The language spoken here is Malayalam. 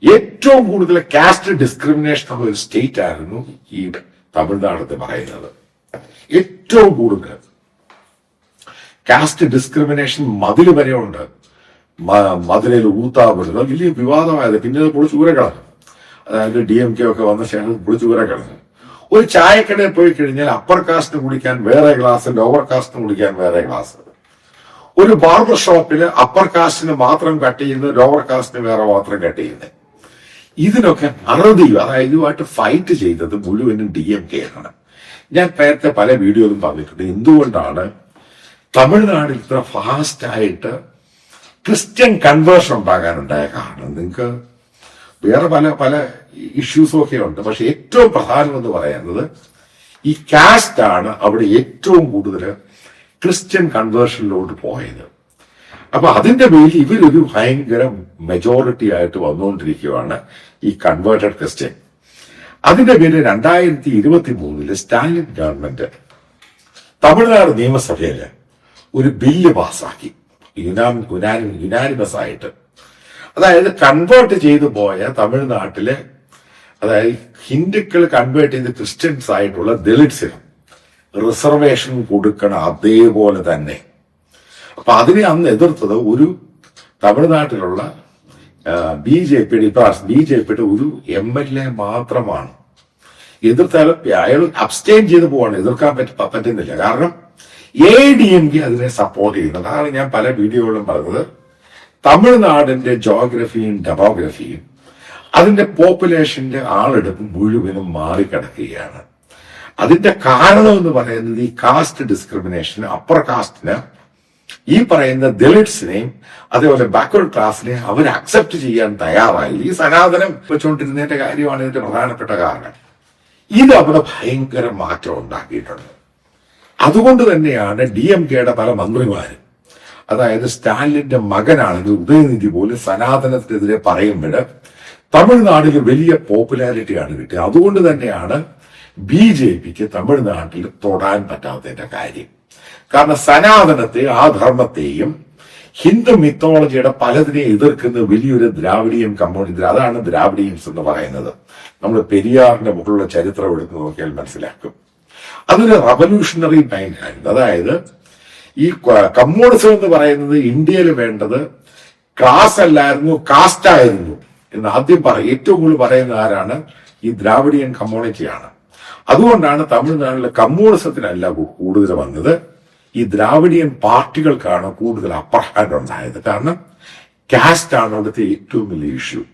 ഏറ്റവും കൂടുതൽ കാസ്റ്റ് ഡിസ്ക്രിമിനേഷൻ ഉള്ള ഒരു സ്റ്റേറ്റ് ആയിരുന്നു ഈ തമിഴ്നാട് എന്ന് പറയുന്നത്. ഏറ്റവും കൂടുതൽ കാസ്റ്റ് ഡിസ്ക്രിമിനേഷൻ മതിൽ വരെ ഉണ്ട്. മധുരയിൽ ഊത്താപുരത് വലിയ വിവാദമായത്. പിന്നെ അത് പൊളിച്ചൂര കളഞ്ഞു. അതായത് DMK ഒക്കെ വന്ന ശേഷം പൊളിച്ചൂര കളഞ്ഞു. ഒരു ചായക്കടയിൽ പോയി കഴിഞ്ഞാൽ അപ്പർ കാസ്റ്റിന് കുടിക്കാൻ വേറെ ഗ്ലാസ്, ലോവർ കാസ്റ്റിന് കുടിക്കാൻ വേറെ ഗ്ലാസ്. ഒരു ബാർബർ ഷോപ്പിൽ അപ്പർ കാസ്റ്റിന് മാത്രം കട്ട് ചെയ്യുന്നത്, ലോവർ കാസ്റ്റിന് വേറെ മാത്രം കട്ട് ചെയ്യുന്നത്. ഇതിനൊക്കെ അറുതി, അതായത് ഇതുമായിട്ട് ഫൈറ്റ് ചെയ്തത് മുഴുവനും DMK ആണ്. ഞാൻ നേരത്തെ പല വീഡിയോയിലും പറഞ്ഞിട്ടുണ്ട് എന്തുകൊണ്ടാണ് തമിഴ്നാട്ടിൽ ഇത്ര ഫാസ്റ്റായിട്ട് ക്രിസ്ത്യൻ കൺവേർഷൻ ഉണ്ടാകാനുണ്ടായ കാരണം. നിങ്ങൾക്ക് വേറെ പല പല ഇഷ്യൂസും ഒക്കെ ഉണ്ട്. പക്ഷെ ഏറ്റവും പ്രധാനം എന്ന് പറയുന്നത് ഈ കാസ്റ്റ് ആണ് അവിടെ ഏറ്റവും കൂടുതൽ ക്രിസ്ത്യൻ കൺവേർഷനിലോട്ട് പോയത്. അപ്പൊ അതിന്റെ പേരിൽ ഇവരൊരു ഭയങ്കര മെജോറിറ്റി ആയിട്ട് വന്നുകൊണ്ടിരിക്കുകയാണ് ഈ കൺവേർട്ടഡ് ക്രിസ്ത്യൻ. അതിന്റെ പേരിൽ 2023 സ്റ്റാലിൻ ഗവൺമെന്റ് തമിഴ്നാട് നിയമസഭയില് ഒരു ബില്ല് പാസ്സാക്കി യുനാനിമസ് ആയിട്ട്. അതായത് കൺവേർട്ട് ചെയ്തു പോയ തമിഴ്നാട്ടിലെ, അതായത് ഹിന്ദുക്കൾ കൺവേർട്ട് ചെയ്ത് ക്രിസ്ത്യൻസ് ആയിട്ടുള്ള ദളിറ്റ്സിന് റിസർവേഷൻ കൊടുക്കണം അതേപോലെ തന്നെ. അപ്പൊ അതിനെ അന്ന് എതിർത്തത് ഒരു തമിഴ്നാട്ടിലുള്ള BJPയുടെ ഒരു MLA മാത്രമാണ്. എതിർത്താലും അയാൾ അബ്സ്റ്റെയിൻ ചെയ്ത് പോവാണ്, എതിർക്കാൻ പറ്റുന്നില്ല. കാരണം ADMK അതിനെ സപ്പോർട്ട് ചെയ്യുന്നത്. അതാണ് ഞാൻ പല വീഡിയോകളിലും പറഞ്ഞത്. തമിഴ്നാടിന്റെ ജോഗ്രഫിയും ഡെമോഗ്രഫിയും അതിന്റെ പോപ്പുലേഷന്റെ ആളെടുപ്പ് മുഴുവനും മാറിക്കിടക്കുകയാണ്. അതിന്റെ കാരണം എന്ന് പറയുന്നത് ഈ കാസ്റ്റ് ഡിസ്ക്രിമിനേഷൻ. അപ്പർ കാസ്റ്റിന് ഈ പറയുന്ന ദളിറ്റ്സിനെയും അതേപോലെ ബാക്ക്വേർഡ് ക്ലാസ്സിനെയും അവർ അക്സെപ്റ്റ് ചെയ്യാൻ തയ്യാറായി. ഈ സനാതനം വെച്ചുകൊണ്ടിരുന്നതിന്റെ കാര്യമാണ് ഇതിന്റെ പ്രധാനപ്പെട്ട കാരണം. ഇത് അവിടെ ഭയങ്കര മാറ്റം ഉണ്ടാക്കിയിട്ടുണ്ട്. അതുകൊണ്ട് തന്നെയാണ് DMKയുടെ പല മന്ത്രിമാരും, അതായത് സ്റ്റാലിന്റെ മകനാണെങ്കിൽ ഉദയനിധി പോലും സനാതനത്തിനെതിരെ പറയുമ്പോൾ തമിഴ്നാട്ടിൽ വലിയ പോപ്പുലാരിറ്റിയാണ് കിട്ടിയത്. അതുകൊണ്ട് തന്നെയാണ് BJPക്ക് തമിഴ്നാട്ടിൽ തൊടാൻ പറ്റാത്തതിന്റെ കാര്യം. കാരണം സനാതനത്തെ, ആ ധർമ്മത്തെയും ഹിന്ദു മിത്തോളജിയുടെ പലതിനെ എതിർക്കുന്ന വലിയൊരു ദ്രാവിഡിയൻ കമ്മ്യൂണിറ്റി. അതാണ് ദ്രാവിഡിയൻസ് എന്ന് പറയുന്നത്. നമ്മൾ പെരിയാറിന്റെ മുകളിലുള്ള ചരിത്രം എടുത്ത് നോക്കിയാൽ മനസ്സിലാക്കും. അതൊരു റവല്യൂഷണറി മൈൻഡ് ആയിരുന്നു. അതായത് ഈ കമ്മ്യൂണിസം എന്ന് പറയുന്നത് ഇന്ത്യയിൽ വേണ്ടത് ക്ലാസ് അല്ലായിരുന്നു, കാസ്റ്റ് ആയിരുന്നു എന്ന് ആദ്യം ഏറ്റവും കൂടുതൽ പറയുന്ന ആരാണ്? ഈ ദ്രാവിഡിയൻ കമ്മ്യൂണിറ്റിയാണ്. അതുകൊണ്ടാണ് തമിഴ്നാട്ടിലെ കമ്മ്യൂണിസത്തിനല്ല കൂടുതൽ വന്നത്, ഈ ദ്രാവിഡിയൻ പാർട്ടികൾക്കാണ് കൂടുതൽ അപ്പർ ഹാൻഡ് ഉണ്ടായത്. കാരണം കാസ്റ്റ് ആണ് അവിടുത്തെ ഏറ്റവും വലിയ ഇഷ്യൂ.